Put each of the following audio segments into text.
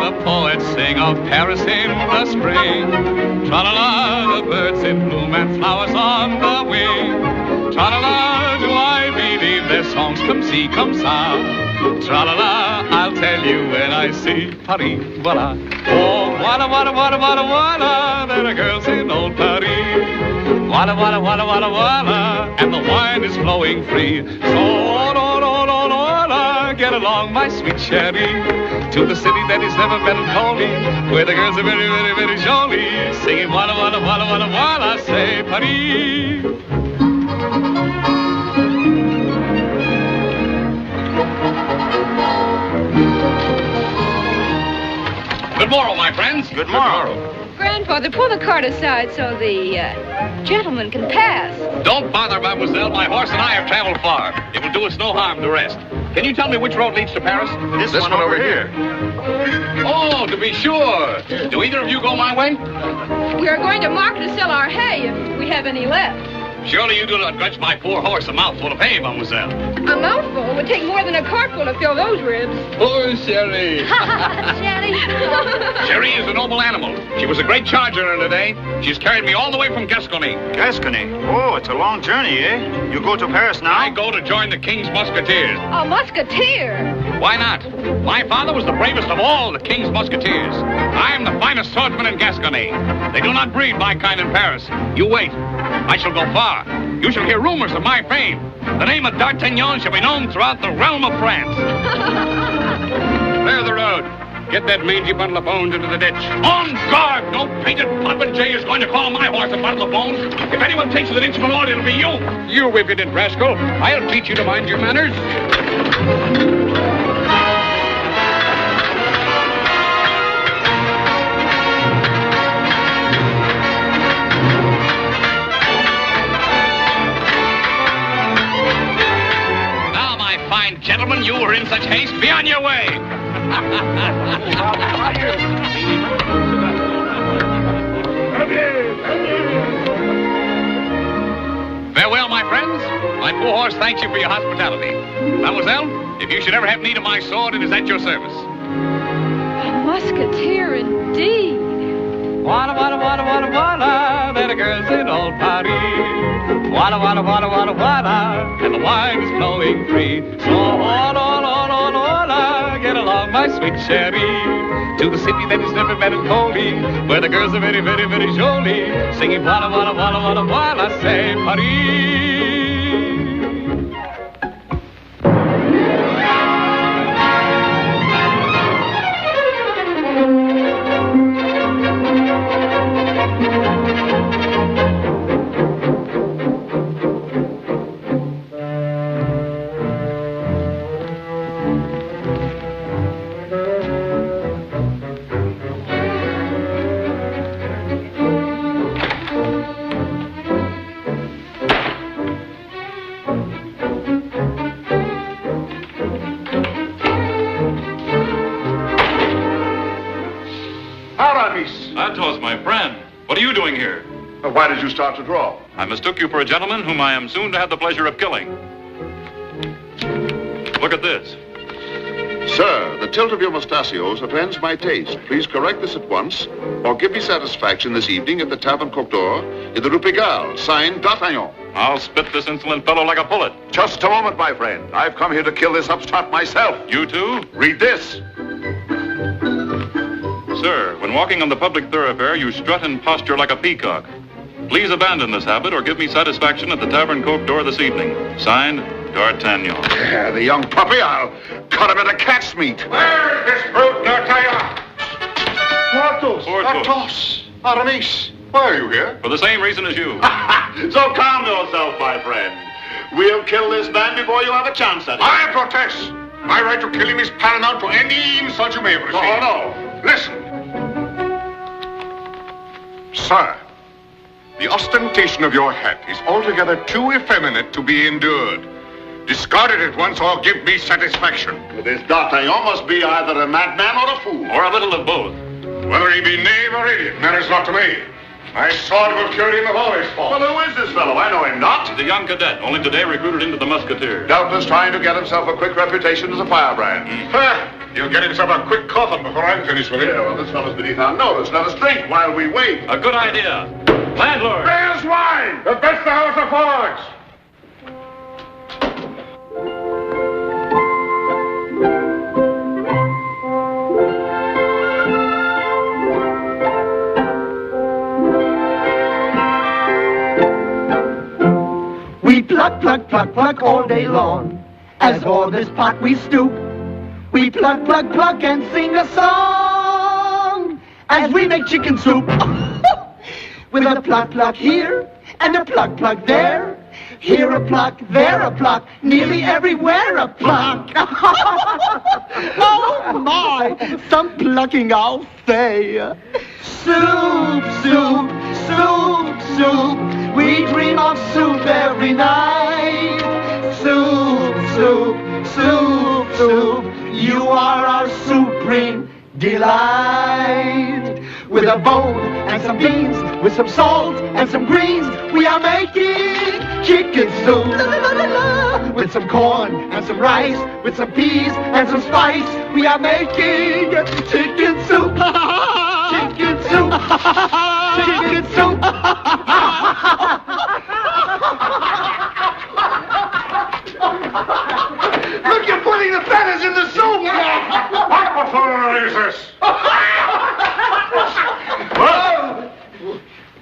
the poets sing of Paris in the spring. Tra-la-la, the birds in bloom and flowers on the wing. Tra-la-la, do I believe their songs come see, come ça. Tra-la-la, I'll tell you when I see Paris, voila. Oh, voila, voila, voila, voila, voila, there are girls in old Paris. Voila, voila, voila, voila, voila, and the wine is flowing free. So, oh, no, no, no, no, get along, my sweet cherry, to the city that is never melancholy, where the girls are very, very, very jolly, singing voila, voila, voila, voila, voila, say Paris. Good morrow, my friends. Good morrow. Grandfather, pull the cart aside so the gentleman can pass. Don't bother, mademoiselle. My horse and I have traveled far. It will do us no harm to rest. Can you tell me which road leads to Paris? This one over here. Oh, to be sure. Do either of you go my way? We are going to market to sell our hay if we have any left. Surely you do not grudge my poor horse a mouthful of hay, mademoiselle. A mouthful would take more than a cartful to fill those ribs. Poor Sherry. Sherry. Sherry is a noble animal. She was a great charger in her day. She's carried me all the way from Gascony. Gascony? Oh, it's a long journey, eh? You go to Paris now? I go to join the King's Musketeers. A musketeer? Why not? My father was the bravest of all the King's Musketeers. I am the finest swordsman in Gascony. They do not breed my kind in Paris. You wait. I shall go far. You shall hear rumors of my fame. The name of D'Artagnan shall be known throughout the realm of France. Clear the road. Get that mangy bundle of bones into the ditch. On guard! No painted popinjay is going to call my horse a bundle of bones. If anyone takes it an inch below, it'll be you. You impudent rascal. I'll teach you to mind your manners. Fine gentlemen, you were in such haste. Be on your way. Farewell, my friends. My poor horse thanks you for your hospitality. Mademoiselle, if you should ever have need of my sword, it is at your service. A musketeer, indeed. Walla, walla, walla, walla, walla, there are girls in old Paris. Walla, walla, walla, walla, walla, and the wine is flowing free. So, walla, walla, walla, walla, get along, my sweet cherry, to the city that is never melancholy, where the girls are very, very, very jolly, singing walla, walla, walla, walla, walla, say Paris. Athos, my friend, what are you doing here? Why did you start to draw? I mistook you for a gentleman whom I am soon to have the pleasure of killing. Look at this. Sir, the tilt of your mustachios offends my taste. Please correct this at once, or give me satisfaction this evening at the Tavern Coq d'Or in the Rue Pigalle, signed D'Artagnan. I'll spit this insolent fellow like a bullet. Just a moment, my friend. I've come here to kill this upstart myself. You too? Read this. Sir, when walking on the public thoroughfare, you strut and posture like a peacock. Please abandon this habit or give me satisfaction at the Tavern Coq d'Or this evening. Signed, D'Artagnan. Yeah, the young puppy, I'll cut him into cat's meat. Where is this brute, D'Artagnan? Porthos. Aramis. Why are you here? For the same reason as you. So calm yourself, my friend. We'll kill this man before you have a chance at it. I protest. My right to kill him is paramount to any insult you may have received. Oh, no. Listen. Sir, the ostentation of your hat is altogether too effeminate to be endured. Discard it at once or give me satisfaction. This D'Artagnan must be either a madman or a fool. Or a little of both. Whether he be knave or idiot matters not to me. My sword will cure him of all his faults. Well, who is this fellow? I know him not. He's a young cadet, only today recruited into the Musketeers. Doubtless trying to get himself a quick reputation as a firebrand. He'll get himself a quick coffin before I'm finished with him. Yeah, well, this fellow's beneath our notice. Let us drink while we wait. A good idea. Landlord! There's wine! The best the house affords! We pluck, pluck, pluck, pluck all day long. As o'er this pot we stoop. We pluck, pluck, pluck and sing a song. As we make chicken soup. With a pluck, pluck here and a pluck, pluck there. Here a pluck, there a pluck, nearly everywhere a pluck. Oh my, some plucking I'll say. Soup, soup, soup, soup. We dream of soup every night. Soup, soup, soup, soup. You are our supreme delight. With a bone and some beans, with some salt and some greens, we are making chicken soup. La, la, la, la. With some corn and some rice, with some peas and some spice, we are making chicken soup. Chicken soup. Chicken soup. Look, you're putting the feathers in the soup! What buffoonery is this?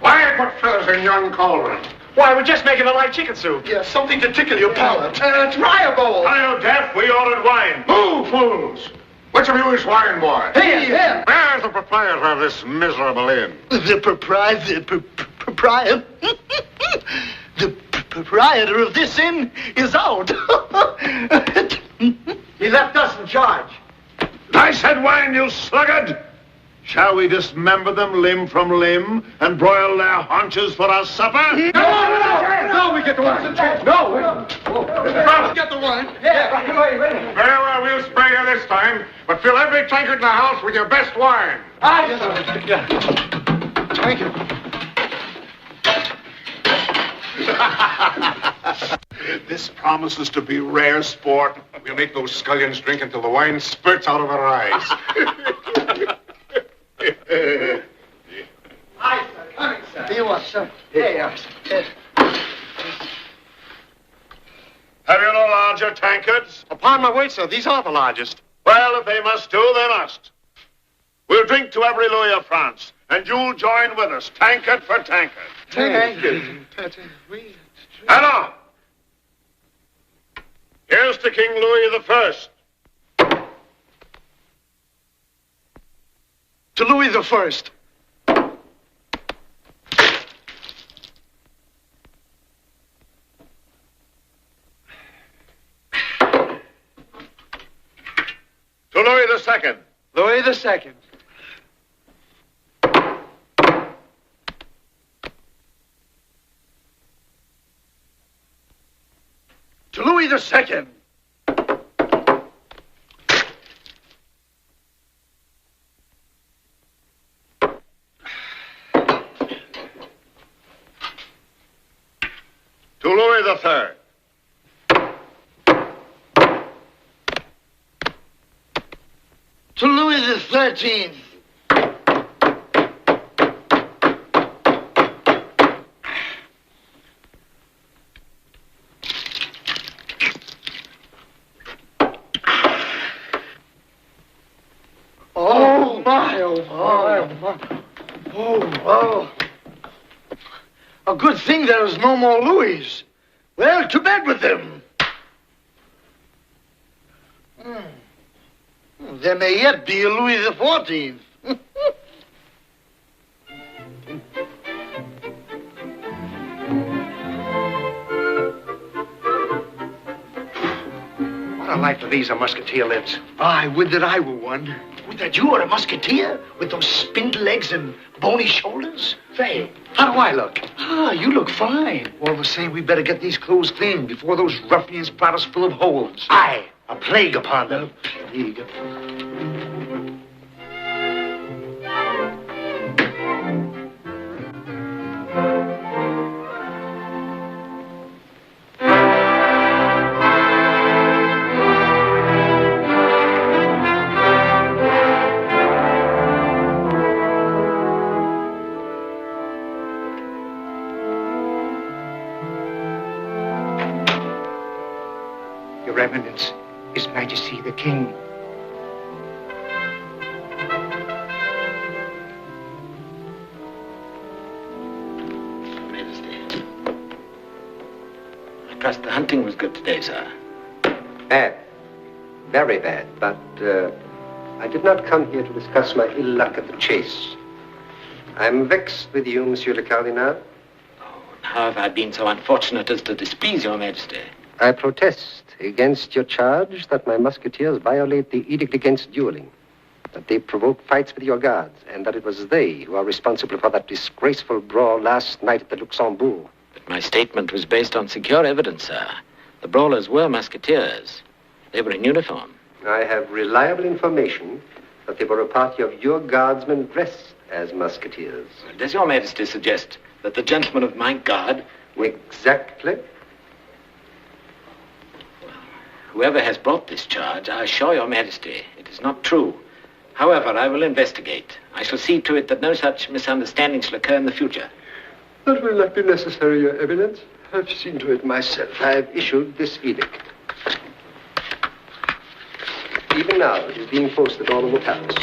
Why put feathers in young cauldron? Why, we're just making a light chicken soup. Yeah, something to tickle your palate. Try a bowl. Are you deaf? We ordered wine. Who, fools? Which of you is wine boy? Here. Where's the proprietor of this miserable inn? The proprietor of this inn is out. He left us in charge. I said wine, you sluggard! Shall we dismember them limb from limb and broil their haunches for our supper? No, we get the wine. No, Get the wine. very well, we'll spare you this time, but fill every tankard in the house with your best wine. Thank you. This promises to be rare sport. We'll make those scullions drink until the wine spurts out of their eyes. Hi, sir. Coming, sir. Here you are, sir. Here. Have you no larger tankards? Upon my word, sir, these are the largest. Well, if they must do, they must. We'll drink to every Louis of France, and you'll join with us, tankard for tankard. Tankard. Hello! Here's to King Louis the First. To Louis the First. To Louis the Second. Louis the Second. To Louis the Second. To Louis the Third. To Louis the 13th. Oh my, oh my, oh my. Oh. A good thing there is no more Louis. Well, to bed with them. There may yet be a Louis the 14th. What a life for these a musketeer lives. Aye, would that I were one. Would that you were a musketeer with those spindle legs and bony shoulders? Say, how do I look? Ah, you look fine. All the same, we better get these clothes clean before those ruffians plot us full of holes. Aye, a plague upon them. Plague. Eminence, His Majesty the King. Majesty. I trust the hunting was good today, sir. Bad. Very bad. But I did not come here to discuss my ill luck at the chase. I'm vexed with you, Monsieur le Cardinal. How have I been so unfortunate as to displease your Majesty? I protest against your charge that my musketeers violate the edict against dueling, that they provoke fights with your guards, and that it was they who are responsible for that disgraceful brawl last night at the Luxembourg. But my statement was based on secure evidence, sir. The brawlers were musketeers. They were in uniform. I have reliable information that they were a party of your guardsmen dressed as musketeers. Does your Majesty suggest that the gentlemen of my guard... Exactly. Whoever has brought this charge, I assure your Majesty, it is not true. However, I will investigate. I shall see to it that no such misunderstanding shall occur in the future. That will not be necessary, Your Eminence. I've seen to it myself. I've issued this edict. Even now, it is being posted all over Paris.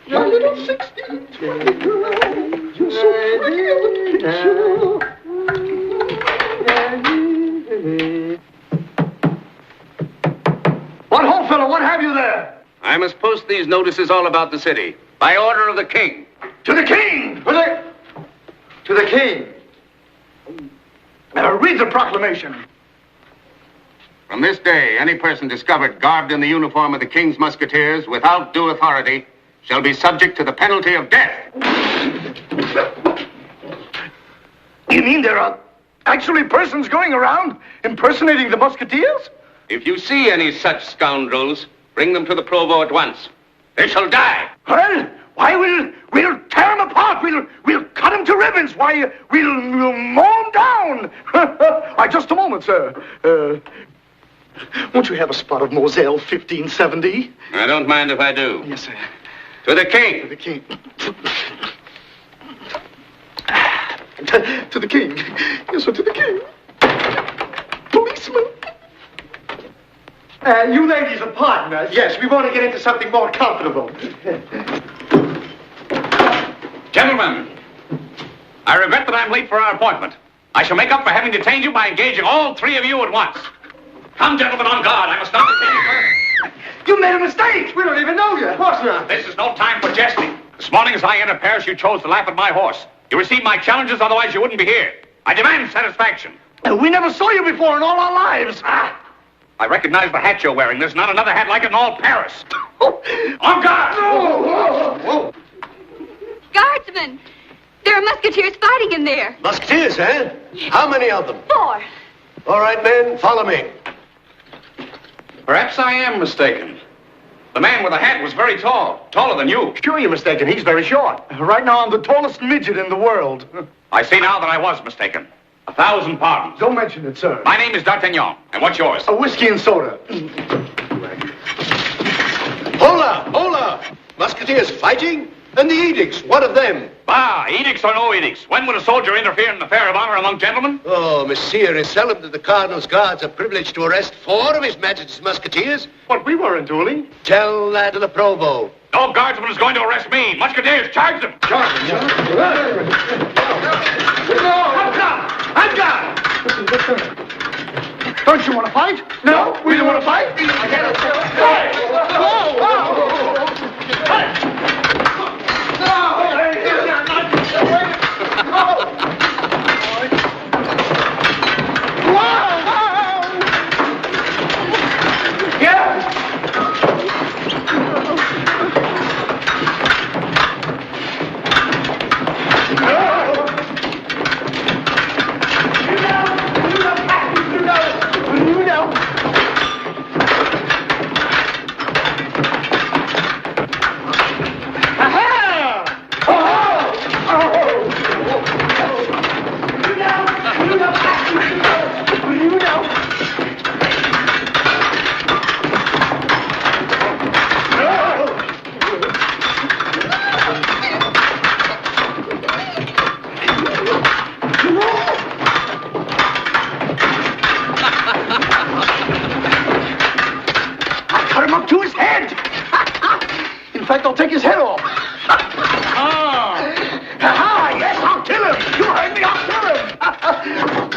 My little 16-20 girl, you're so pretty as a picture. What ho, fellow, what have you there? I must post these notices all about the city, by order of the king. To the king! To the king. Read the proclamation. From this day, any person discovered garbed in the uniform of the king's musketeers without due authority shall be subject to the penalty of death. You mean there are actually persons going around impersonating the musketeers? If you see any such scoundrels, bring them to the provost at once. They shall die. Well, why, we'll tear them apart. We'll cut them to ribbons. Why, we'll mow them down. Just a moment, sir. Won't you have a spot of Moselle 1570? I don't mind if I do. Yes, sir. To the king. To the king. To the king. Yes, sir, to the king. Policeman. You ladies are partners. Yes, we want to get into something more comfortable. Gentlemen, I regret that I'm late for our appointment. I shall make up for having detained you by engaging all three of you at once. Come, gentlemen, on guard. I must not detain you further. You made a mistake. We don't even know you. Of course not. This is no time for jesting. This morning as I entered Paris, you chose to laugh at my horse. You received my challenges, otherwise you wouldn't be here. I demand satisfaction. We never saw you before in all our lives. I recognize the hat you're wearing. There's not another hat like it in all Paris. On guard! Whoa. Guardsmen! There are musketeers fighting in there. Musketeers, eh? How many of them? 4. All right, men, follow me. Perhaps I am mistaken. The man with the hat was very tall, taller than you. Sure you're mistaken. He's very short. Right now, I'm the tallest midget in the world. I see now that I was mistaken. 1,000 pardons. Don't mention it, sir. My name is D'Artagnan. And what's yours? A whiskey and soda. Hola! Musketeers fighting? And the edicts, what of them? Bah, edicts or no edicts. When would a soldier interfere in an affair of honor among gentlemen? Oh, monsieur, it's seldom that the Cardinal's guards are privileged to arrest 4 of His Majesty's musketeers. But we weren't dueling. Tell that to the provost. No guardsman is going to arrest me. Musketeers, charge them. I'm gone. Don't you want to fight? No, we don't want to fight. In fact, I'll take his head off. Ah, yes, I'll kill him. You heard me, I'll kill him.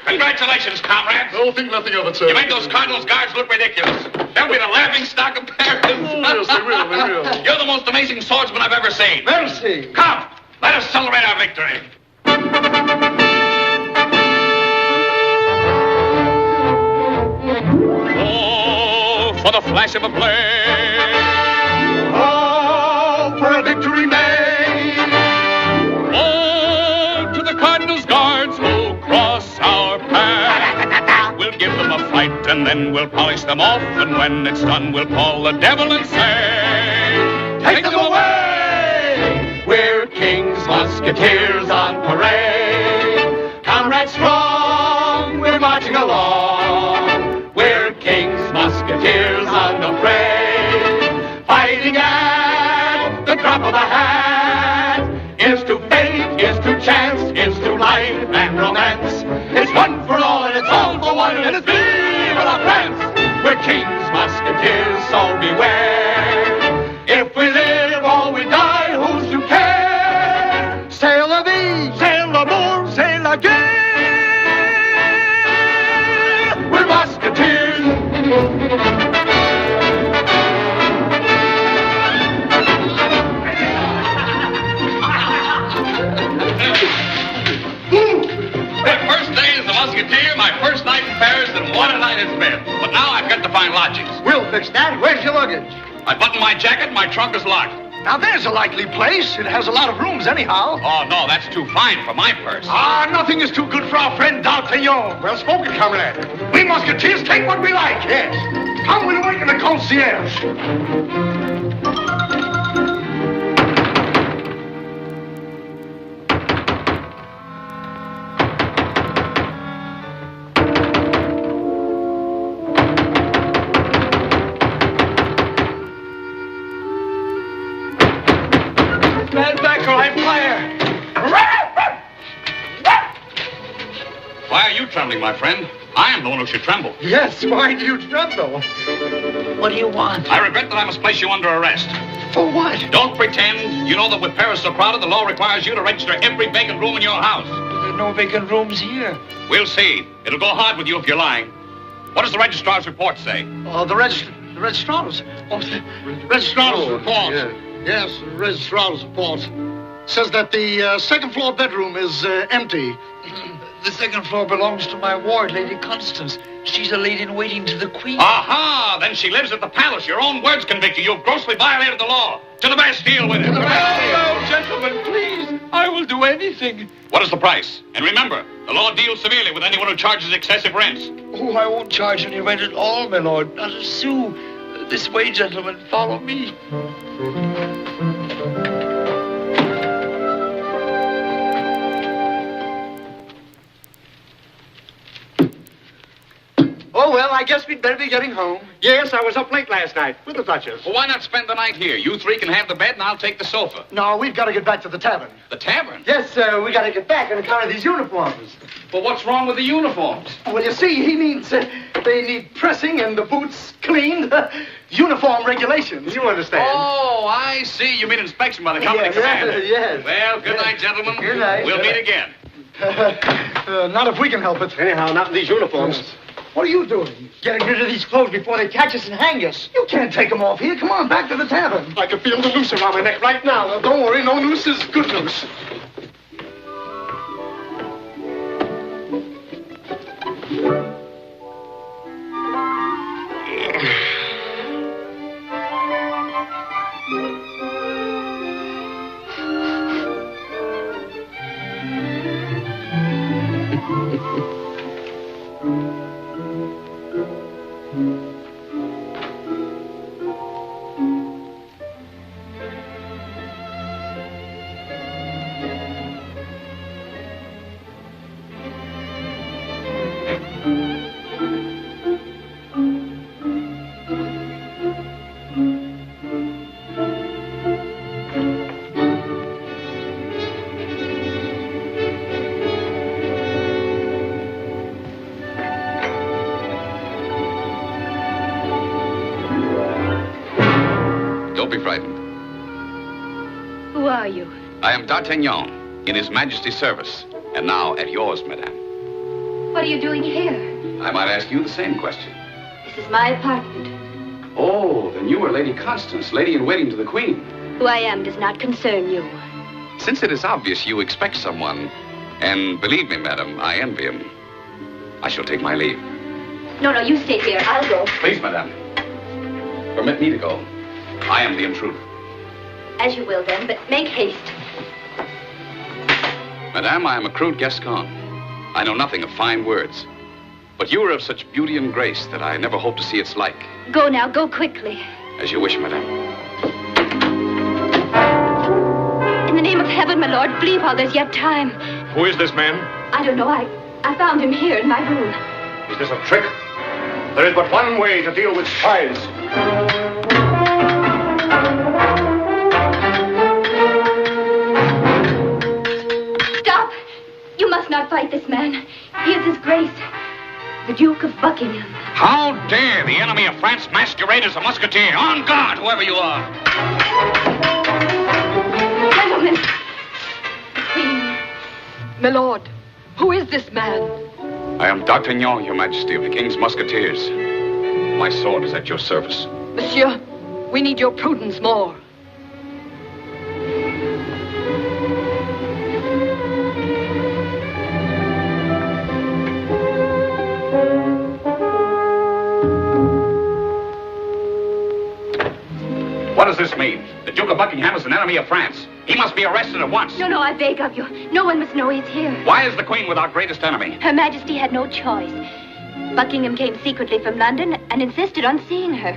Congratulations, comrades. No, think nothing of it, sir. You made those Cardinals guards look ridiculous. They'll be the laughing stock of Paris. Oh, yes, they will, they will. You're the most amazing swordsman I've ever seen. Merci. Come, let us celebrate our victory. Oh, for the flash of a blade. Oh, for a victory made. Oh, to the Cardinals guards who cross our path. We'll give them a fight and then we'll polish them off. And when it's done, we'll call the devil and say, Take them away! We're King's Musketeers on parade. Comrades strong, we're marching along. We're King's Musketeers unafraid. Fighting at the drop of a hat. Is to fate, is to chance, is to life and romance. It's one for all and it's all for one and it's Viva la France! We're King's Musketeers, so beware. If we live or we die, who's to care? C'est la vie, c'est l'amour, c'est la guerre. We're Musketeers. My first day as a musketeer, my first night in Paris, and what a night it's been. But now I've got to find lodgings. We'll fix that. Where's your luggage? I buttoned my jacket, my trunk is locked. Now, there's a likely place. It has a lot of rooms anyhow. Oh, no, that's too fine for my purse. Ah, nothing is too good for our friend D'Artagnan. Well spoken, comrade. We musketeers take what we like, yes. Come, we'll awaken the concierge. Stand back or I fire. Why are you trembling, my friend? I am the one who should tremble. Yes, why do you tremble? What do you want? I regret that I must place you under arrest. For what? Don't pretend. You know that with Paris so crowded, the law requires you to register every vacant room in your house. There are no vacant rooms here. We'll see. It'll go hard with you if you're lying. What does the registrar's report say? The registrar's. Oh, the registrar's report. Yes, the registrar's report says that the second floor bedroom is empty. The second floor belongs to my ward, Lady Constance. She's a lady in waiting to the Queen. Aha! Then she lives at the palace. Your own words convict you. You've grossly violated the law. To the Bastille with it. No, gentlemen, please. I will do anything. What is the price? And remember, the law deals severely with anyone who charges excessive rents. Oh, I won't charge any rent at all, my lord. Not a sou. This way, gentlemen. Follow me. Oh, well, I guess we'd better be getting home. Yes, I was up late last night with the Duchess. Well, why not spend the night here? You three can have the bed and I'll take the sofa. No, we've got to get back to the tavern. The tavern? Yes, sir, we got to get back on account of these uniforms. But what's wrong with the uniforms? Well, you see, he means they need pressing and the boots cleaned. Uniform regulations. You understand? Oh, I see. You mean inspection by the company commander. Yes. Well, good night, gentlemen. Good night. We'll meet again. Not if we can help it. Anyhow, not in these uniforms. What are you doing? Getting rid of these clothes before they catch us and hang us. You can't take them off here. Come on, back to the tavern. I can feel the noose around my neck right now. Well, don't worry, no noose is good news. Don't be frightened. Who are you? I am D'Artagnan, in His Majesty's service. And now at yours, madame. What are you doing here? I might ask you the same question. This is my apartment. Oh, then you are Lady Constance, lady-in-waiting to the Queen. Who I am does not concern you. Since it is obvious you expect someone, and believe me, madam, I envy him, I shall take my leave. No, you stay here. I'll go. Please, madame. Permit me to go. I am the intruder. As you will, then, but make haste. Madame, I am a crude Gascon. I know nothing of fine words. But you are of such beauty and grace that I never hope to see its like. Go now, go quickly. As you wish, madame. In the name of heaven, my lord, flee while there's yet time. Who is this man? I don't know. I found him here in my room. Is this a trick? There is but one way to deal with spies. Stop! You must not fight this man. He is His Grace, the Duke of Buckingham. How dare the enemy of France masquerade as a musketeer? On guard, whoever you are. Gentlemen, the Queen. My lord, who is this man? I am D'Artagnan, Your Majesty, of the King's Musketeers. My sword is at your service. Monsieur, we need your prudence more. What does this mean? The Duke of Buckingham is an enemy of France. He must be arrested at once. No, I beg of you. No one must know he's here. Why is the Queen with our greatest enemy? Her Majesty had no choice. Buckingham came secretly from London and insisted on seeing her.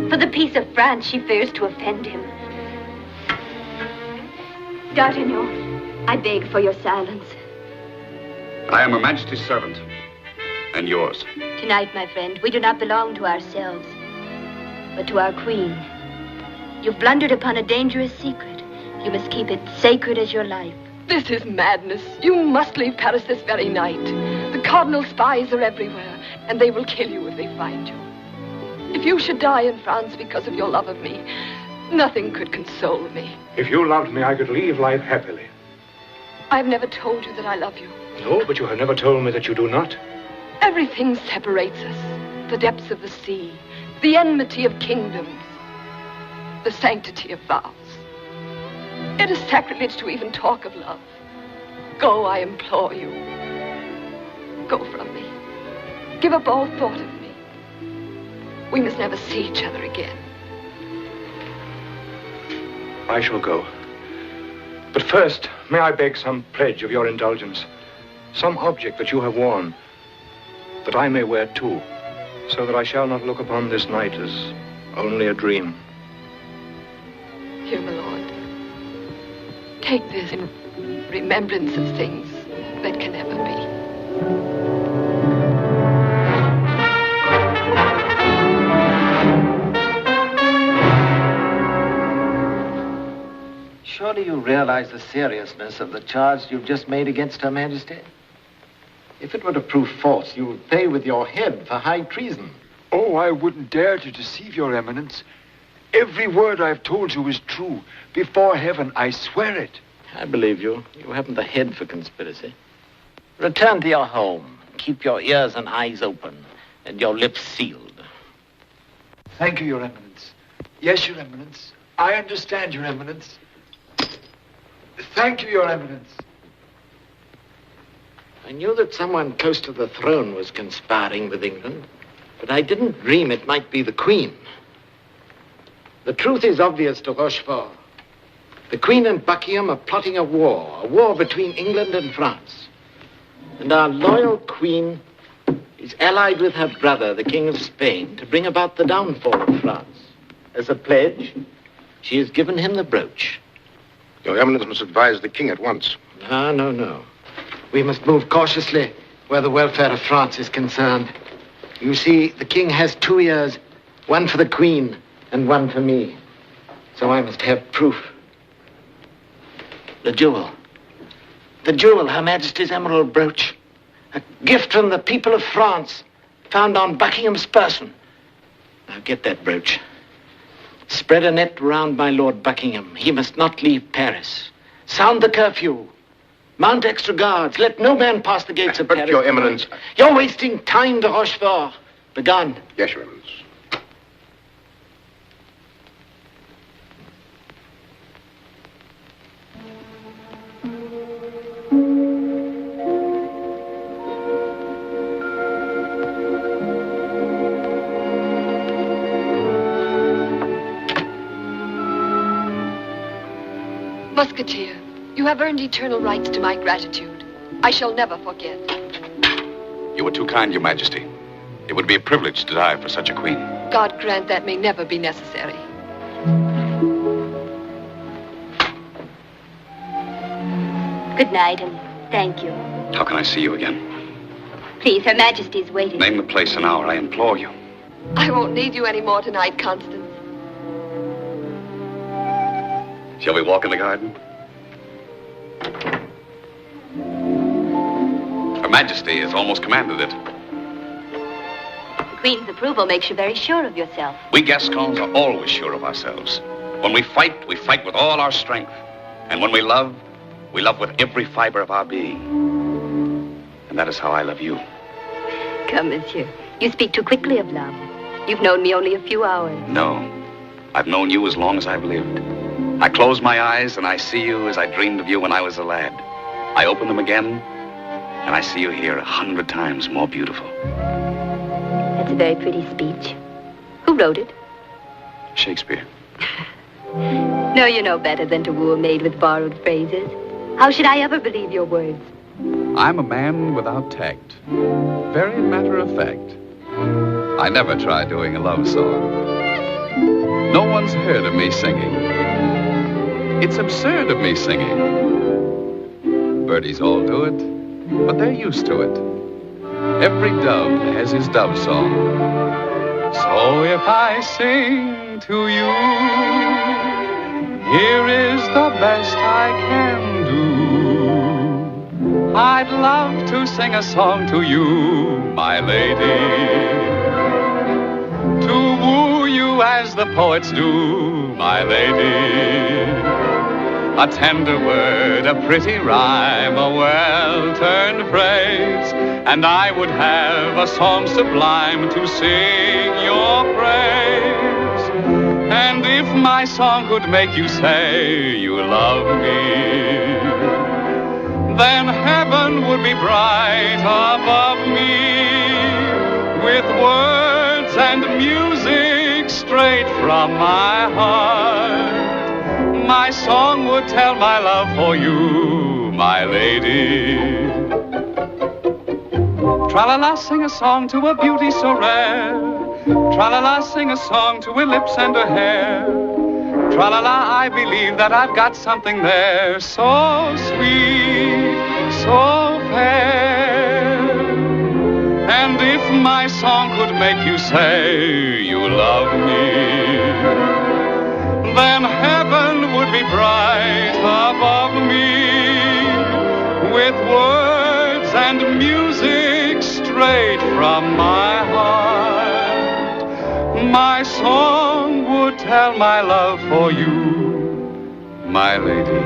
For the peace of France, she fears to offend him. D'Artagnan, I beg for your silence. I am Her Majesty's servant. And yours. Tonight, my friend, we do not belong to ourselves, but to our Queen. You've blundered upon a dangerous secret. You must keep it sacred as your life. This is madness. You must leave Paris this very night. The cardinal spies are everywhere, and they will kill you if they find you. If you should die in France because of your love of me, nothing could console me. If you loved me, I could leave life happily. I've never told you that I love you. No, but you have never told me that you do not. Everything separates us. The depths of the sea, the enmity of kingdoms, the sanctity of vows. It is sacrilege to even talk of love. Go, I implore you. Go from me. Give up all thought of me. We must never see each other again. I shall go. But first, may I beg some pledge of your indulgence? Some object that you have worn, that I may wear too, so that I shall not look upon this night as only a dream. Here, my lord. Take this in remembrance of things that can never be. Surely you realize the seriousness of the charge you've just made against Her Majesty? If it were to prove false, you would pay with your head for high treason. Oh, I wouldn't dare to deceive your eminence. Every word I've told you is true. Before heaven, I swear it. I believe you. You haven't the head for conspiracy. Return to your home. Keep your ears and eyes open, and your lips sealed. Thank you, your eminence. Yes, your eminence. I understand, your eminence. Thank you, your eminence. I knew that someone close to the throne was conspiring with England, but I didn't dream it might be the Queen. The truth is obvious to Rochefort. The Queen and Buckingham are plotting a war between England and France. And our loyal Queen is allied with her brother, the King of Spain, to bring about the downfall of France. As a pledge, she has given him the brooch. Your eminence must advise the king at once. No. We must move cautiously where the welfare of France is concerned. You see, the king has 2 ears, one for the Queen and one for me. So I must have proof. The jewel, Her Majesty's emerald brooch. A gift from the people of France, found on Buckingham's person. Now get that brooch. Spread a net round my Lord Buckingham. He must not leave Paris. Sound the curfew. Mount extra guards. Let no man pass the gates of Paris. But, your eminence... You're wasting time, de Rochefort. Begone. Yes, your eminence. Musketeer, you have earned eternal rights to my gratitude. I shall never forget. You were too kind, Your Majesty. It would be a privilege to die for such a queen. God grant that may never be necessary. Good night, and thank you. How can I see you again? Please, Her Majesty's waiting. Name the place and hour, I implore you. I won't need you any more tonight, Constance. Shall we walk in the garden? Her Majesty has almost commanded it. The Queen's approval makes you very sure of yourself. We Gascons are always sure of ourselves. When we fight with all our strength. And when we love with every fiber of our being. And that is how I love you. Come, monsieur. You speak too quickly of love. You've known me only a few hours. No. I've known you as long as I've lived. I close my eyes and I see you as I dreamed of you when I was a lad. I open them again and I see you here 100 times more beautiful. That's a very pretty speech. Who wrote it? Shakespeare. No, you know better than to woo a maid with borrowed phrases. How should I ever believe your words? I'm a man without tact. Very matter of fact. I never try doing a love song. No one's heard of me singing. It's absurd of me singing. Birdies all do it, but they're used to it. Every dove has his dove song. So if I sing to you, here is the best I can do. I'd love to sing a song to you, my lady. To woo you as the poets do, my lady. A tender word, a pretty rhyme, a well-turned phrase, and I would have a song sublime to sing your praise. And if my song could make you say you love me, then heaven would be bright above me with words and music straight from my heart. My song would tell my love for you, my lady. Tra-la-la, sing a song to a beauty so rare. Tra-la-la, sing a song to her lips and her hair. Tra-la-la, I believe that I've got something there so sweet, so fair. And if my song could make you say you love me, then heaven would be bright above me, with words and music straight from my heart. My song would tell my love for you, my lady.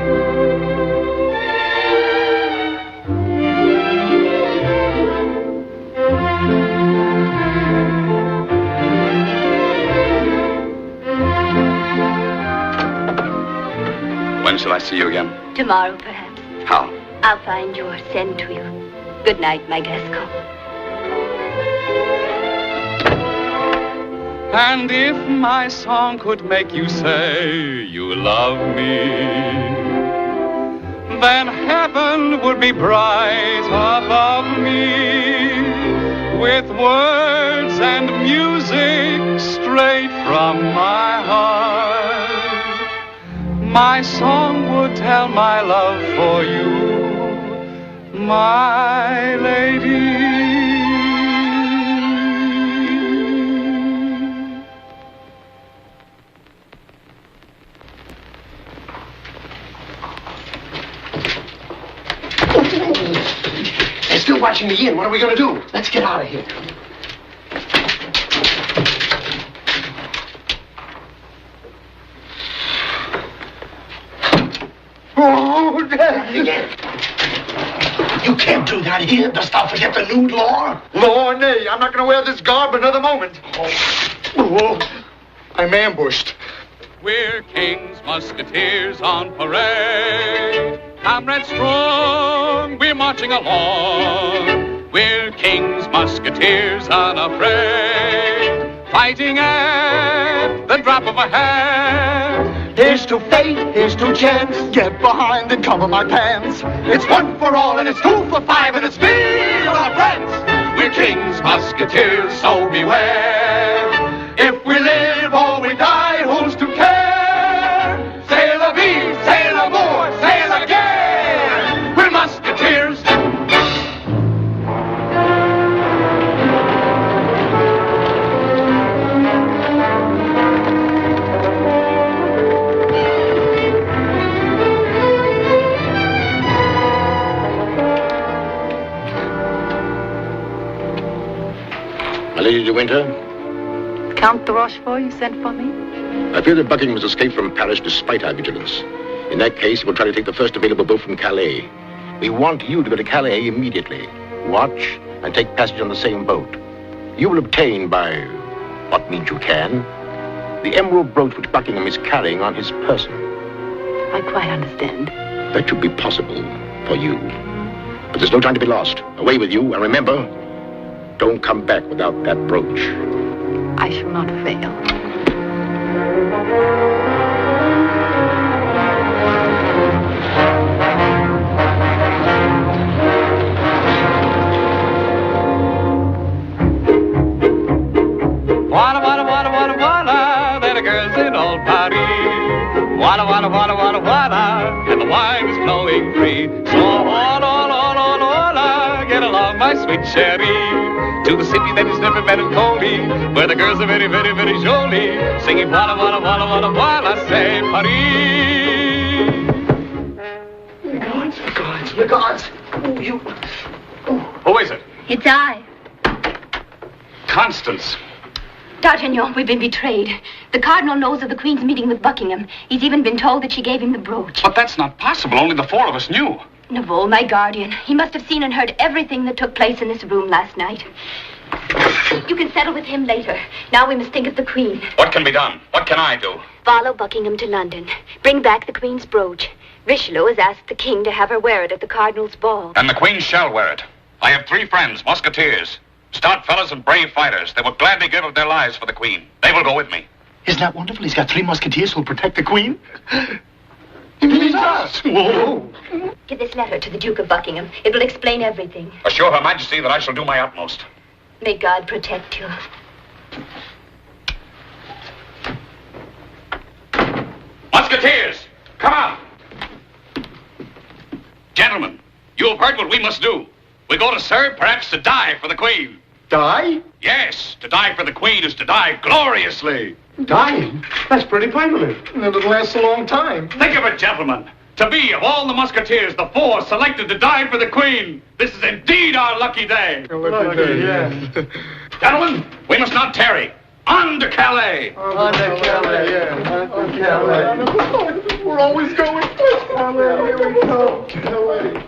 When shall I see you again? Tomorrow, perhaps. How? I'll find you or send to you. Good night, my Gascon. And if my song could make you say you love me, then heaven would be bright above me, with words and music straight from my heart. My song would tell my love for you, my lady. They're still watching me in. What are we going to do? Let's get out of here. Oh, Daddy. Again. You can't do that here. Dost thou forget the nude law? Law, nay. I'm not going to wear this garb another moment. Oh, I'm ambushed. We're King's Musketeers on parade. Comrades strong, we're marching along. We're King's Musketeers unafraid, fighting at the drop of a hat. Here's to fate, here's to chance. Get behind and cover my pants. It's one for all and it's two for five and it's me and our friends. We're King's Musketeers, so beware. If we live or we die, who's to care? Say la vie, say l'amour, say la guerre. We're Musketeers. Lady de Winter? Count de Rochefort, you sent for me? I fear that Buckingham has escaped from Paris despite our vigilance. In that case, he will try to take the first available boat from Calais. We want you to go to Calais immediately. Watch and take passage on the same boat. You will obtain, by what means you can, the emerald brooch which Buckingham is carrying on his person. I quite understand. That should be possible for you. But there's no time to be lost. Away with you, and remember, don't come back without that brooch. I shall not fail. Walla, walla, walla, walla, walla, they're the girls in old Paris. Walla, walla, walla, walla, walla, and the wine is flowing free. So, walla, get along, my sweet Cherie, to the city that is never melancholy, where the girls are very, very, very jolly, singing walla, walla, walla, walla, walla, say Paris. The guards. Oh, you. Who is it? It's I. Constance. D'Artagnan, we've been betrayed. The Cardinal knows of the Queen's meeting with Buckingham. He's even been told that she gave him the brooch. But that's not possible. Only the four of us knew. Navol, my guardian. He must have seen and heard everything that took place in this room last night. You can settle with him later. Now we must think of the Queen. What can be done? What can I do? Follow Buckingham to London. Bring back the Queen's brooch. Richelieu has asked the King to have her wear it at the Cardinal's ball. And the Queen shall wear it. I have 3 friends, Musketeers. Stout fellows and brave fighters. They will gladly give up their lives for the Queen. They will go with me. Isn't that wonderful? He's got 3 musketeers who'll protect the Queen. He means us. Whoa. Give this letter to the Duke of Buckingham. It will explain everything. Assure Her Majesty that I shall do my utmost. May God protect you. Musketeers, come out. Gentlemen, you have heard what we must do. We go to serve, perhaps to die for the Queen. Die? Yes, to die for the Queen is to die gloriously. Dying? That's pretty plainly. It'll last a long time. Think of it, gentlemen. To be, of all the musketeers, the 4 selected to die for the Queen. This is indeed our lucky day. Lucky day, yeah. Gentlemen, we must not tarry. On to Calais. On to Calais, yeah. On to Calais. We're always going. Calais, here we go. Calais.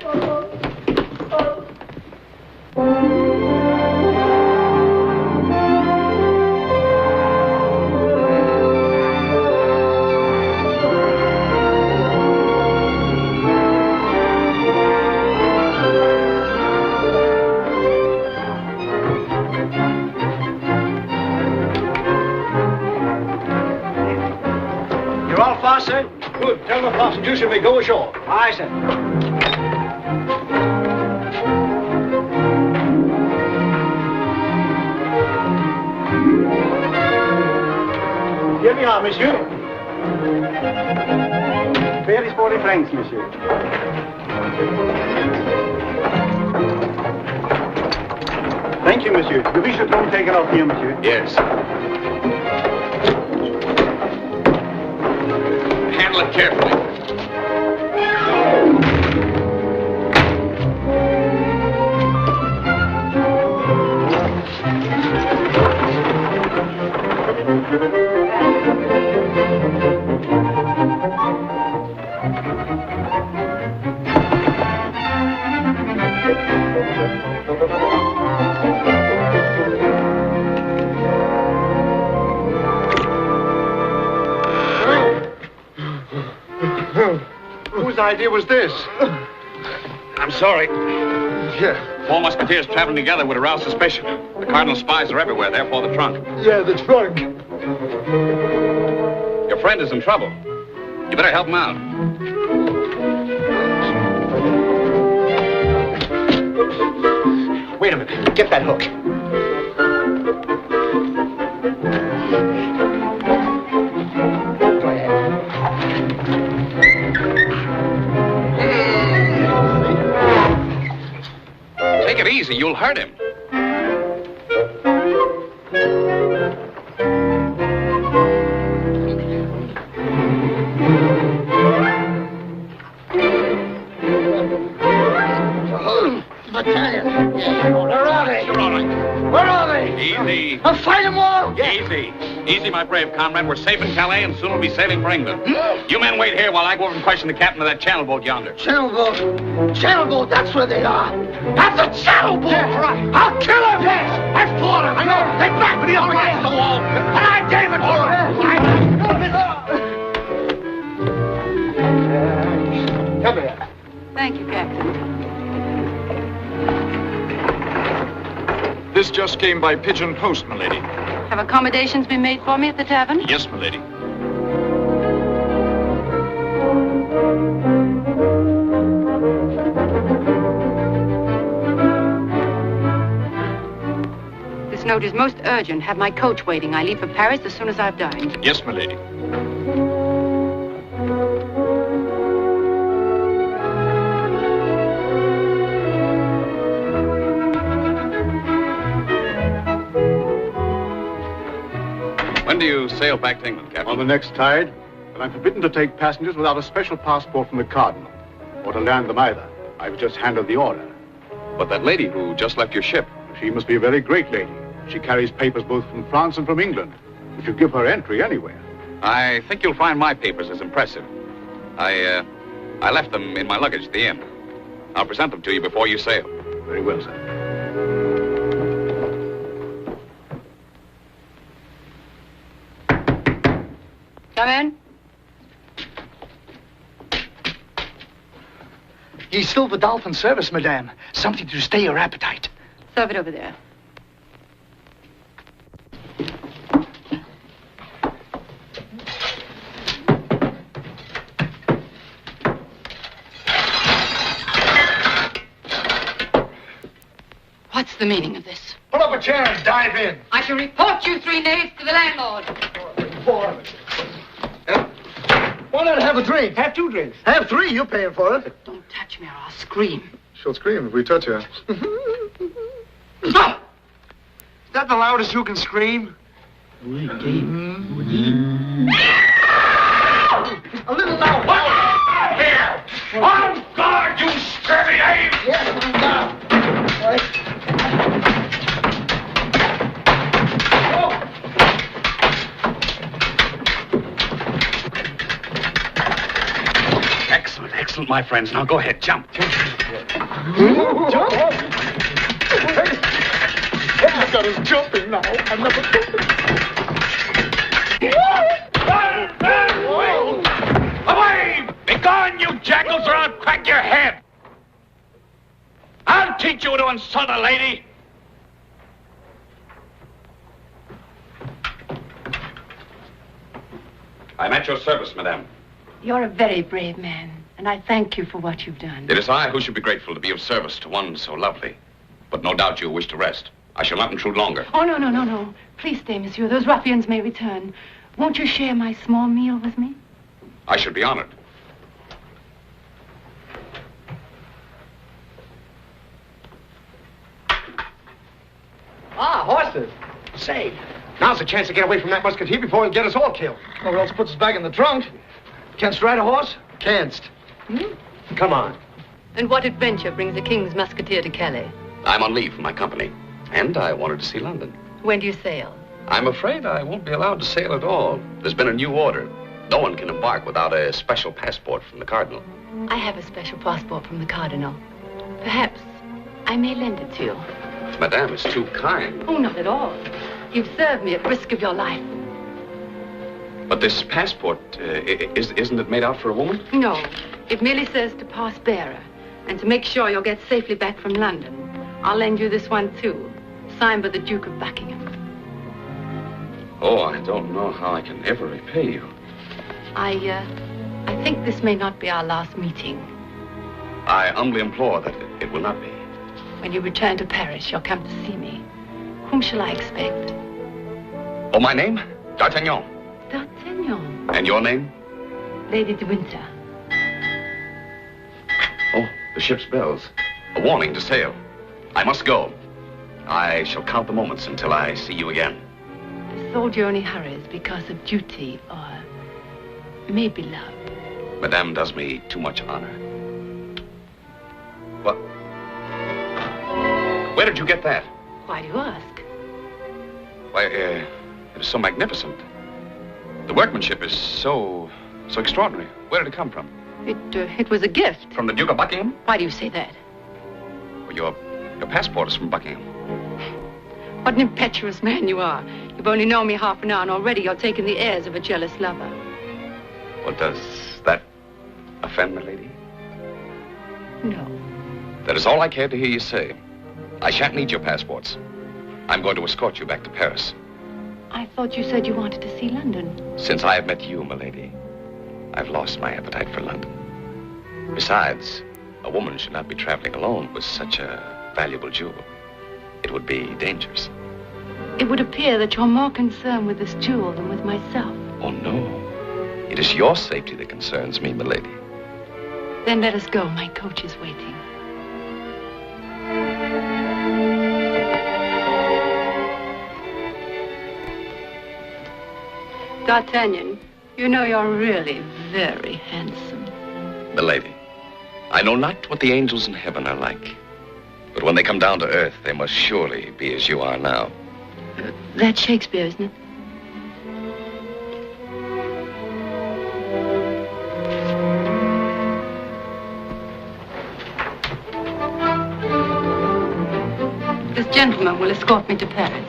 You're all fast, sir? Good. Tell the passengers you may go ashore. Aye, sir. Here we are, monsieur. Fare is 40 francs, monsieur. Thank you, monsieur. You wish the room taken off here, monsieur? Yes. Handle it carefully. Whose idea was this? I'm sorry. Yeah. 4 musketeers traveling together would arouse suspicion. The Cardinal's spies are everywhere, therefore the trunk. Yeah, the trunk. Your friend is in trouble. You better help him out. Wait a minute. Get that hook. Go ahead. Take it easy, you'll hurt him. Where are they? You're all right. Where are they? Easy. I'll fight them all. Easy. Easy, my brave comrade. We're safe in Calais and soon we'll be sailing for England. You men wait here while I go over and question the captain of that channel boat yonder. Channel boat. Channel boat, that's where they are. That's a channel boat. Yeah, right. I'll kill him. Yes. I fought him. I know. They backed me up against the wall. And I gave it to him. Come here. Thank you, Captain. This just came by pigeon post, milady. Have accommodations been made for me at the tavern? Yes, milady. This note is most urgent. Have my coach waiting. I leave for Paris as soon as I've dined. Yes, milady. When do you sail back to England, Captain? On the next tide, but I'm forbidden to take passengers without a special passport from the Cardinal, or to land them either. I've just handed the order. But that lady who just left your ship. She must be a very great lady. She carries papers both from France and from England. We should give her entry anywhere. I think you'll find my papers as impressive. I left them in my luggage at the inn. I'll present them to you before you sail. Very well, sir. Come in. Ye silver dolphin service, madame. Something to stay your appetite. Serve it over there. What's the meaning of this? Pull up a chair and dive in. I shall report you three knaves to the landlord. Why not have a drink? Have 2 drinks. Have 3. You're paying for it. Don't touch me or I'll scream. She'll scream if we touch her. Stop! Is that the loudest you can scream? A little louder. Here! On guard, you scurvy ape! Yes, on guard. Excellent, excellent, my friends. Now go ahead, jump. Jump. He's got us jumping now. I'm never Away! Begone, you jackals, or I'll crack your head! I'll teach you to insult a lady! I'm at your service, madame. You're a very brave man, and I thank you for what you've done. It is I who should be grateful to be of service to one so lovely. But no doubt you wish to rest. I shall not intrude longer. Oh, no. Please stay, monsieur. Those ruffians may return. Won't you share my small meal with me? I should be honored. Ah, horses. Say, now's the chance to get away from that musketeer before he'll get us all killed. Or else puts us back in the trunk. Canst ride a horse? Canst. Come on. And what adventure brings the King's Musketeer to Calais? I'm on leave from my company, and I wanted to see London. When do you sail? I'm afraid I won't be allowed to sail at all. There's been a new order. No one can embark without a special passport from the Cardinal. I have a special passport from the Cardinal. Perhaps I may lend it to you. Madame is too kind. Oh, not at all. You've served me at risk of your life. But this passport, isn't it made out for a woman? No, it merely says to pass bearer. And to make sure you'll get safely back from London, I'll lend you this one, too. Signed by the Duke of Buckingham. Oh, I don't know how I can ever repay you. I think this may not be our last meeting. I humbly implore that it will not be. When you return to Paris, you'll come to see me. Whom shall I expect? Oh, my name? D'Artagnan. D'Artagnan. And your name? Lady de Winter. Oh, the ship's bells. A warning to sail. I must go. I shall count the moments until I see you again. The soldier only hurries because of duty or maybe love. Madame does me too much honor. What? Where did you get that? Why do you ask? Why, it is so magnificent. The workmanship is so extraordinary. Where did it come from? It was a gift. From the Duke of Buckingham? Why do you say that? Well, your passport is from Buckingham. What an impetuous man you are. You've only known me half an hour and already you're taking the airs of a jealous lover. Well, does that offend, my lady? No. That is all I care to hear you say. I shan't need your passports. I'm going to escort you back to Paris. I thought you said you wanted to see London. Since I have met you, my lady, I've lost my appetite for London. Besides, a woman should not be traveling alone with such a valuable jewel. It would be dangerous. It would appear that you're more concerned with this jewel than with myself. Oh, no. It is your safety that concerns me, my lady. Then let us go. My coach is waiting. D'Artagnan, you know you're really very handsome. Milady, I know not what the angels in heaven are like, but when they come down to earth, they must surely be as you are now. That's Shakespeare, isn't it? This gentleman will escort me to Paris.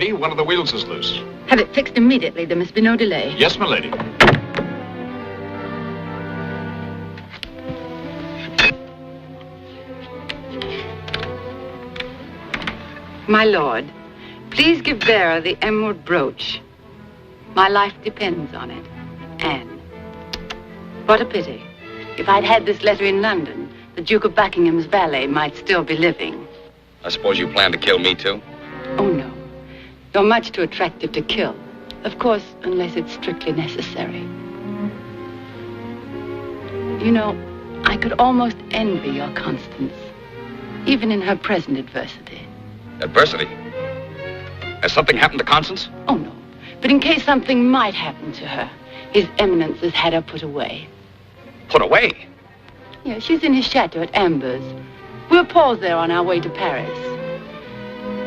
milady. One of the wheels is loose. Have it fixed immediately. There must be no delay. Yes, milady. My lord, please give Vera the emerald brooch. My life depends on it. Anne. What a pity. If I'd had this letter in London, the Duke of Buckingham's valet might still be living. I suppose you plan to kill me, too? Oh, no. You're much too attractive to kill. Of course, unless it's strictly necessary. You know, I could almost envy your Constance, even in her present adversity. Adversity? Has something happened to Constance? Oh, no. But in case something might happen to her, His Eminence has had her put away. Put away? Yeah, she's in his chateau at Ambers. We'll pause there on our way to Paris.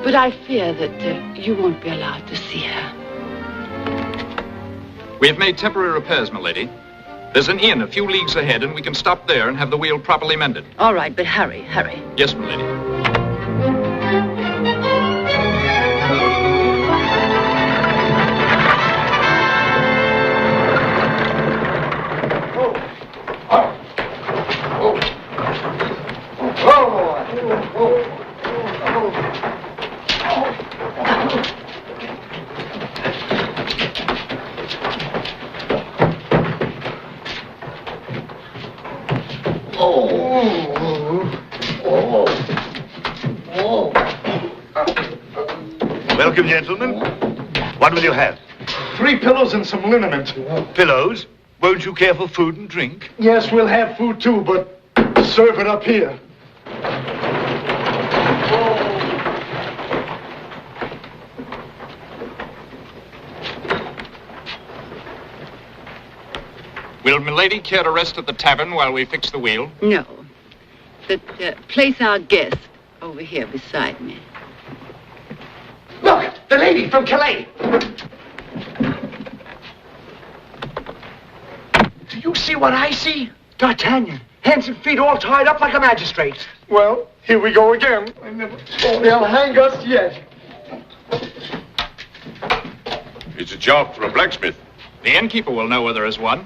But I fear that you won't be allowed to see her. We have made temporary repairs, milady. There's an inn a few leagues ahead, and we can stop there and have the wheel properly mended. All right, but hurry, hurry. Yes, milady. Welcome, gentlemen. What will you have? 3 pillows and some liniment. Pillows? Won't you care for food and drink? Yes, we'll have food too, but serve it up here. Will milady care to rest at the tavern while we fix the wheel? No. But place our guest over here beside me. Look, the lady from Calais. Do you see what I see? D'Artagnan, hands and feet all tied up like a magistrate. Well, here we go again. They'll hang us yet. It's a job for a blacksmith. The innkeeper will know where there is one.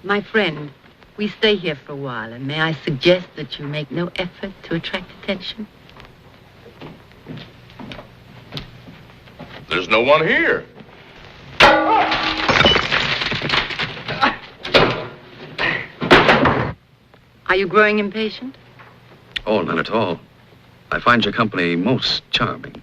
My friend, we stay here for a while, and may I suggest that you make no effort to attract attention? There's no one here. Are you growing impatient? Oh, not at all. I find your company most charming.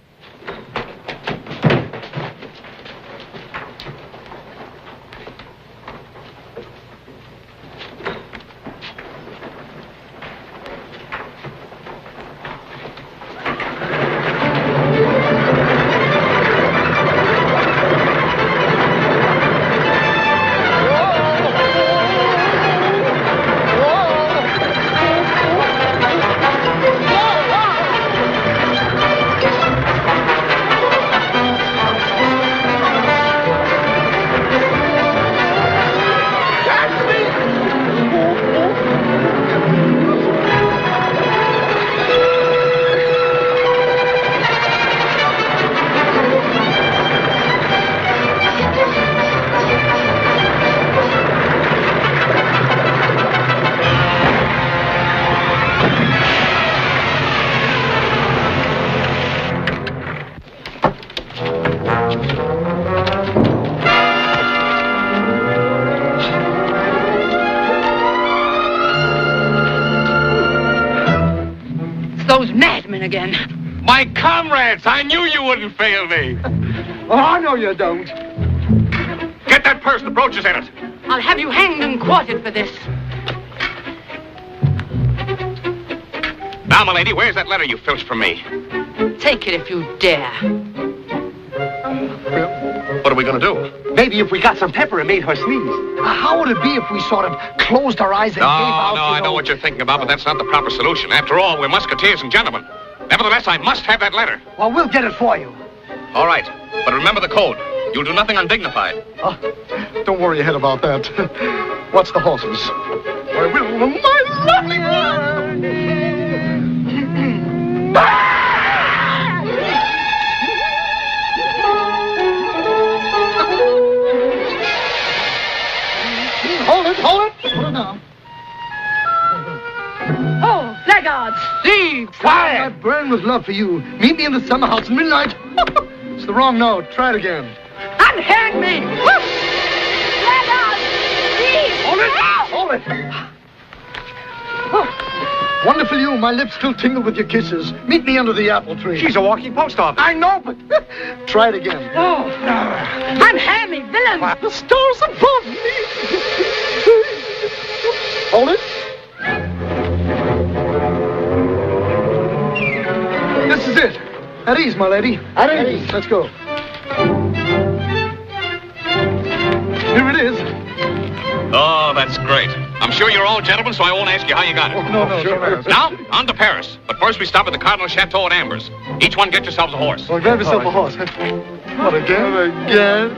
Those madmen again. My comrades! I knew you wouldn't fail me. Oh, I know you don't. Get that purse. The brooch is in it. I'll have you hanged and quartered for this. Now, milady, where's that letter you filched from me? Take it if you dare. What are we going to do? Maybe if we got some pepper and made her sneeze. How would it be if we sort of closed our eyes and gave out, No, I know what you're thinking about, but that's not the proper solution. After all, we're musketeers and gentlemen. Nevertheless, I must have that letter. Well, we'll get it for you. All right, but remember the code. You'll do nothing undignified. Don't worry your head about that. What's the horses? I will, my lovely me! Quiet! I burn with love for you. Meet me in the summer house at midnight. It's the wrong note. Try it again. Unhand me! Let us be! Hold it! Hold it! Wonderful you. My lips still tingle with your kisses. Meet me under the apple tree. She's a walking post office. I know, but try it again. Oh. Unhand me, villain! The stars above me! Hold it. This is it. At ease, my lady. At ease. Let's go. Here it is. Oh, that's great. I'm sure you're all gentlemen, so I won't ask you how you got it. Oh, no, sure. Now, on to Paris. But first we stop at the Cardinal Chateau at Ambers. Each one get yourselves a horse. Well, grab yourself a horse. What, again? Again?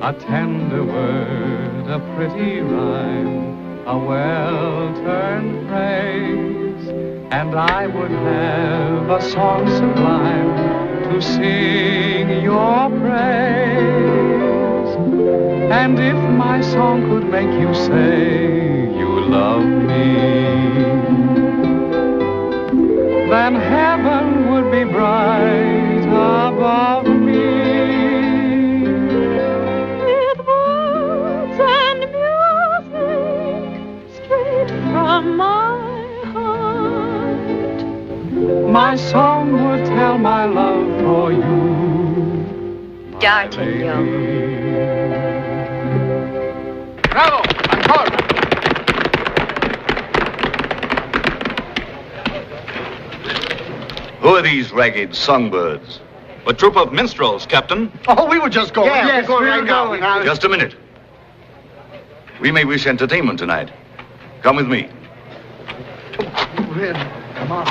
A tender word, a pretty rhyme, a well-turned phrase, and I would have a song sublime to sing your praise. And if my song could make you say you love me, then heaven would be bright above me. From my heart, my song would tell my love for you, D'Artagnan. Bravo! Encore! Who are these ragged songbirds? A troop of minstrels, Captain. Oh, we were just going. Yes, we're going right now. Just a minute. We may wish entertainment tonight. Come with me. Come on.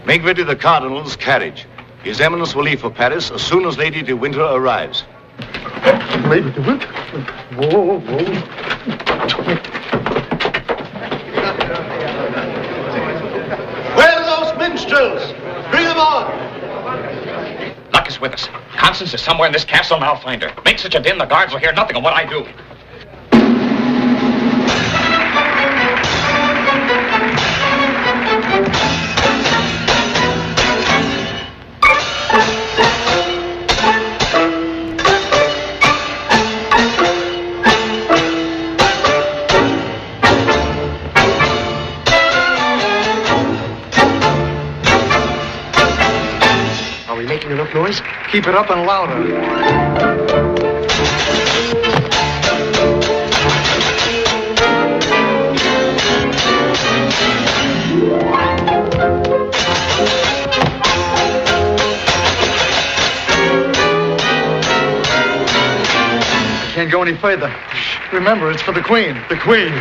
Make ready the Cardinal's carriage. His Eminence will leave for Paris as soon as Lady de Winter arrives. Lady de Winter? Whoa, whoa. Where are those minstrels? Bring them on. Luck is with us. Constance is somewhere in this castle, and I'll find her. Make such a din, the guards will hear nothing of what I do. Enough noise? Keep it up and louder. shouldn't go any further. Remember, it's for the Queen. The Queen.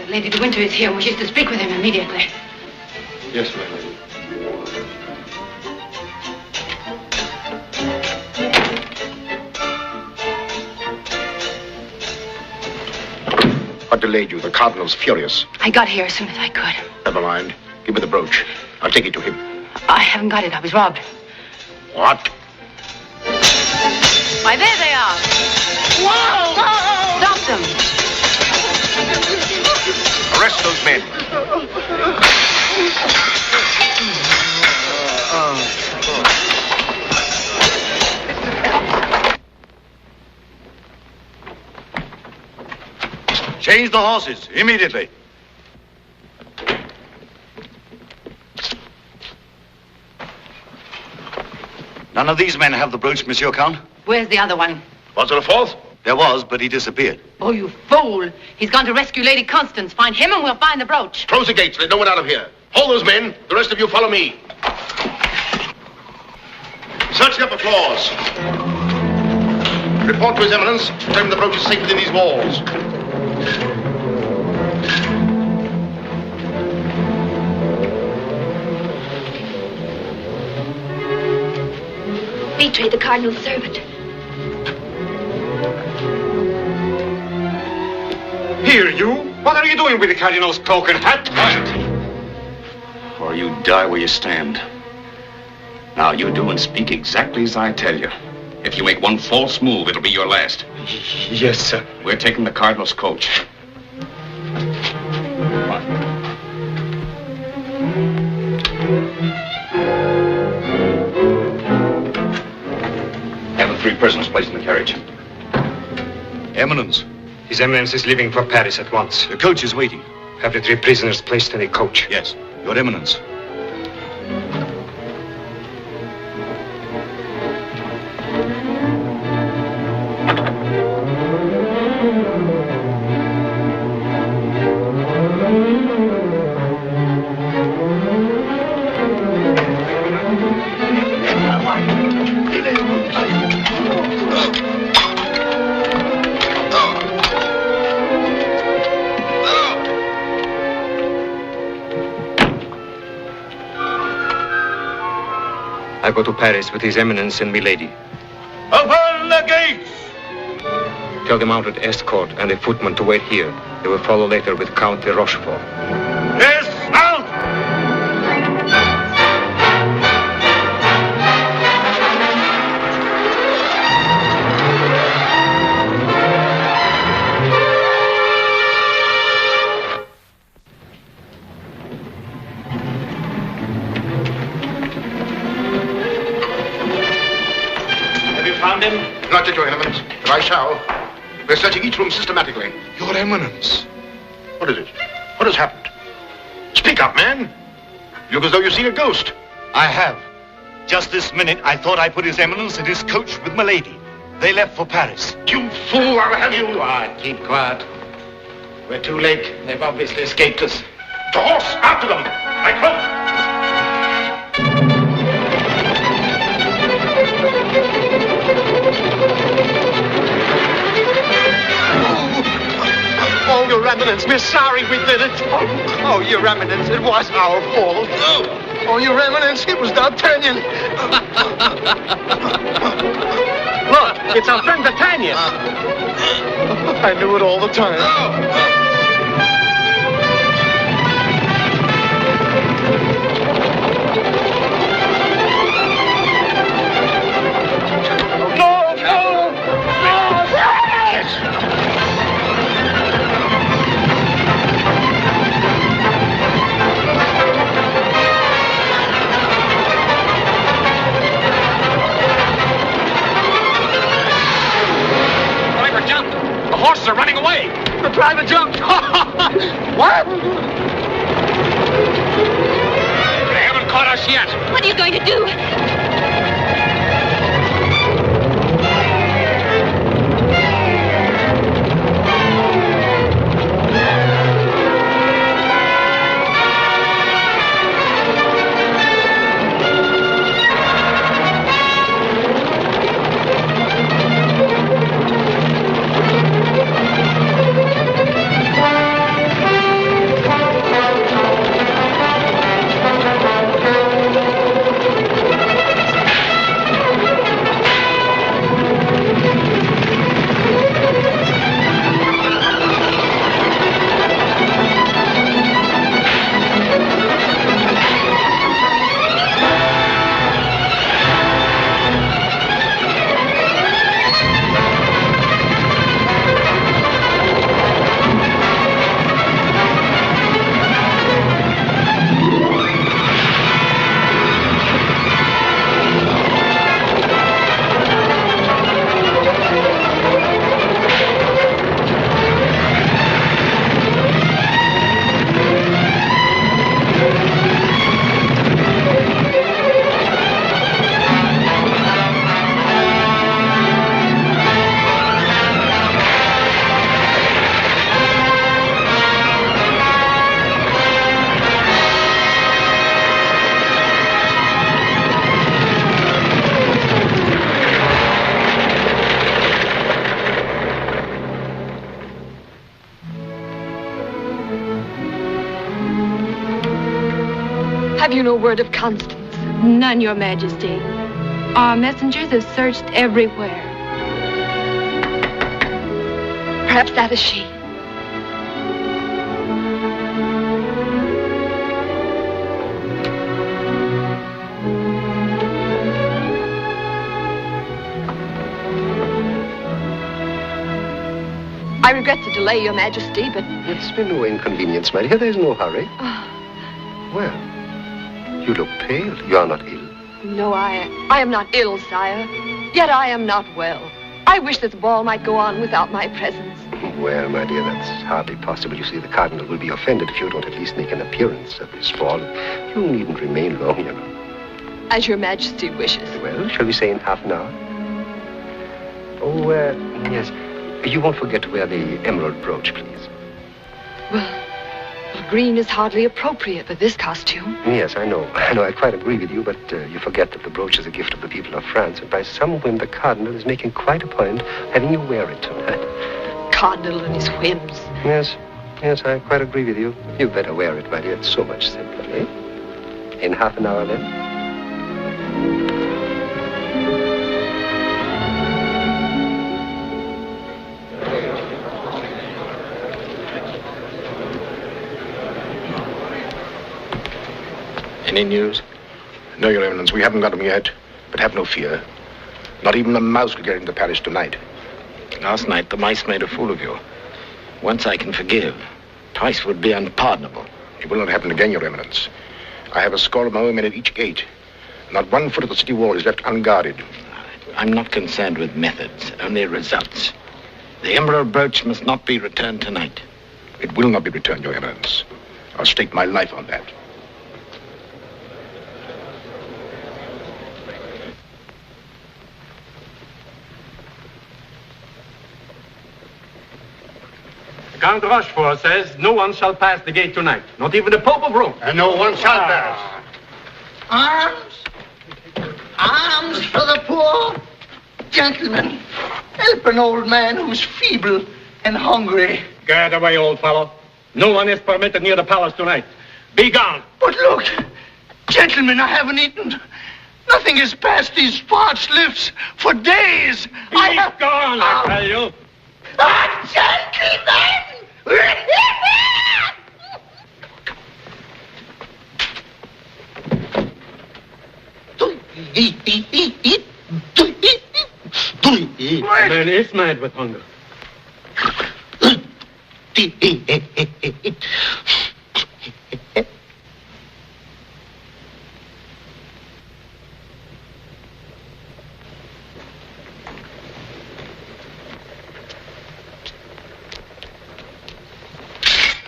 Lady de Winter is here and wishes to speak with him immediately. Yes, my lady. What delayed you? The Cardinal's furious. I got here as soon as I could. Never mind. Give me the brooch. I'll take it to him. I haven't got it. I was robbed. What? Why, there they are. Whoa! Stop them. Arrest those men. Change the horses, immediately. None of these men have the brooch, Monsieur Count. Where's the other one? Was there a fourth? There was, but he disappeared. Oh, you fool. He's gone to rescue Lady Constance. Find him and we'll find the brooch. Close the gates. Let no one out of here. Hold those men. The rest of you follow me. Search the upper floors. Report to His Eminence. Tell him the brooch is safe within these walls. Betray the Cardinal's servant. Here, you. What are you doing with the Cardinal's cloak and hat? Quiet. Or you die where you stand. Now, you do and speak exactly as I tell you. If you make one false move, it'll be your last. Yes, sir. We're taking the Cardinal's coach. Come on. Have the three prisoners placed in the carriage. Eminence. His Eminence is leaving for Paris at once. The coach is waiting. Have the three prisoners placed in a coach? Yes, Your Eminence. I go to Paris with His Eminence and milady. Open the gates! Tell the mounted escort and a footman to wait here. They will follow later with Count de Rochefort. Dismount! Found him? Not yet, Your Eminence, but I shall. We're searching each room systematically. Your Eminence. What is it? What has happened? Speak up, man. You look as though you've seen a ghost. I have. Just this minute, I thought I put His Eminence in his coach with milady. They left for Paris. You fool, I'll have you. Quiet, keep quiet. We're too late. They've obviously escaped us. The horse, after them. I cloak. Oh, Your Eminence, we're sorry we did it. Oh, Your Eminence, it was our fault. Oh, Your Eminence, it was D'Artagnan. Look, it's our friend D'Artagnan. I knew it all the time. The horses are running away. The driver jumped. What? They haven't caught us yet. What are you going to do? Have you no word of Constance? None, Your Majesty. Our messengers have searched everywhere. Perhaps that is she. I regret to delay, Your Majesty, but... It's been no inconvenience, my dear. There's no hurry. Well, you look pale. You are not ill. No, I am not ill, sire. Yet I am not well. I wish that the ball might go on without my presence. Well, my dear, that's hardly possible. You see, the Cardinal will be offended if you don't at least make an appearance at this ball. You needn't remain long, you know. As Your Majesty wishes. Well, shall we say in half an hour? Oh, yes. You won't forget to wear the emerald brooch, please. Well, green is hardly appropriate for this costume. Yes, I know. I quite agree with you, but you forget that the brooch is a gift of the people of France, and by some whim the Cardinal is making quite a point of having you wear it tonight. Cardinal and his whims. Yes, I quite agree with you. You'd better wear it, my dear. It's so much simpler, eh? In half an hour, then? Any news? No, Your Eminence, we haven't got them yet. But have no fear. Not even a mouse will get into Paris tonight. Last night, the mice made a fool of you. Once I can forgive. Twice would be unpardonable. It will not happen again, Your Eminence. I have a score of my own men at each gate. Not 1 foot of the city wall is left unguarded. I'm not concerned with methods, only results. The emerald brooch must not be returned tonight. It will not be returned, Your Eminence. I'll stake my life on that. Count Rochefort says no one shall pass the gate tonight, not even the Pope of Rome. And no one shall pass. Arms! Arms for the poor! Gentlemen, help an old man who's feeble and hungry. Get away, old fellow. No one is permitted near the palace tonight. Be gone. But look, Gentlemen, I haven't eaten. Nothing has passed these parched lips for days. I have gone, I tell you. Gentlemen! The man is mad with hunger.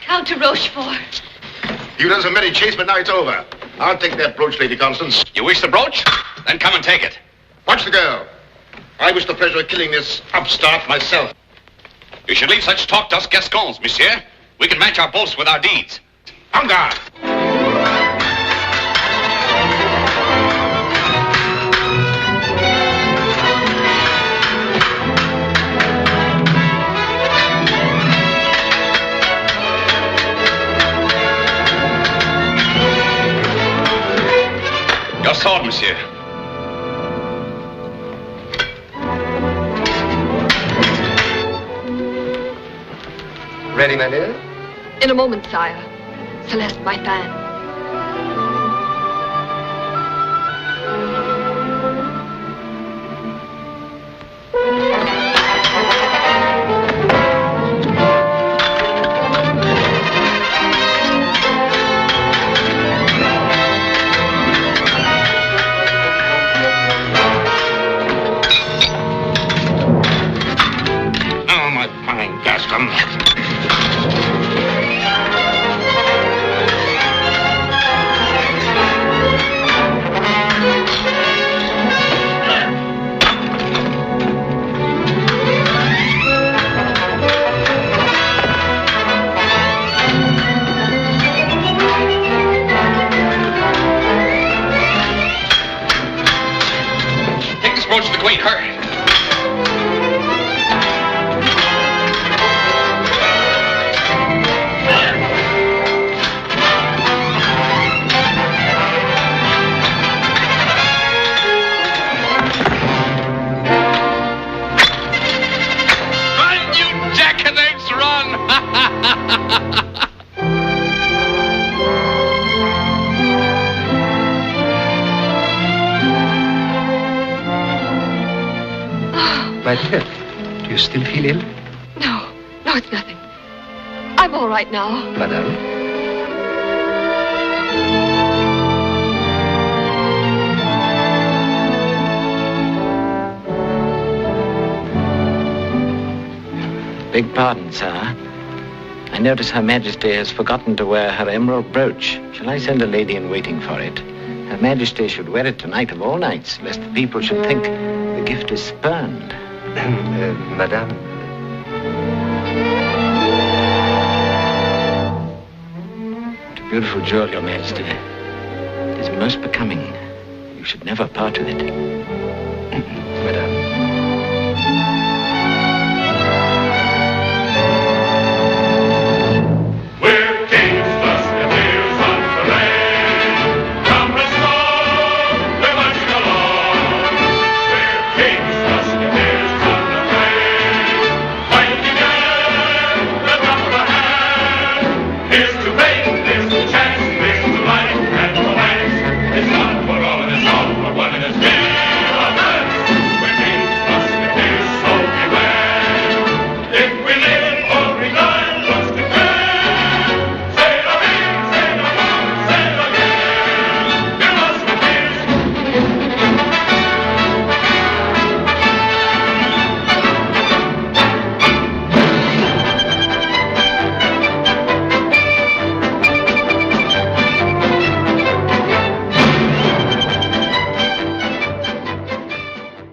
Count de Rochefort. You done some merry chase, but now it's over. I'll take that brooch, Lady Constance. You wish the brooch? Then come and take it. Watch the girl. I wish the pleasure of killing this upstart myself. You should leave such talk to us Gascons, monsieur. We can match our boasts with our deeds. En garde! Your sword, monsieur. Ready, my dear? In a moment, sire. Celeste, my fan. Oh, my fine Gascon. Take this brooch to the queen, hurry. Run, you jackanapes, run! My dear, do you still feel ill? No, it's nothing. I'm all right now. Madame? Beg pardon, sir. I notice Her Majesty has forgotten to wear her emerald brooch. Shall I send a lady in waiting for it? Her Majesty should wear it tonight of all nights, lest the people should think the gift is spurned. Madame? What a beautiful jewel, Your Majesty. It is most becoming. You should never part with it. Madame?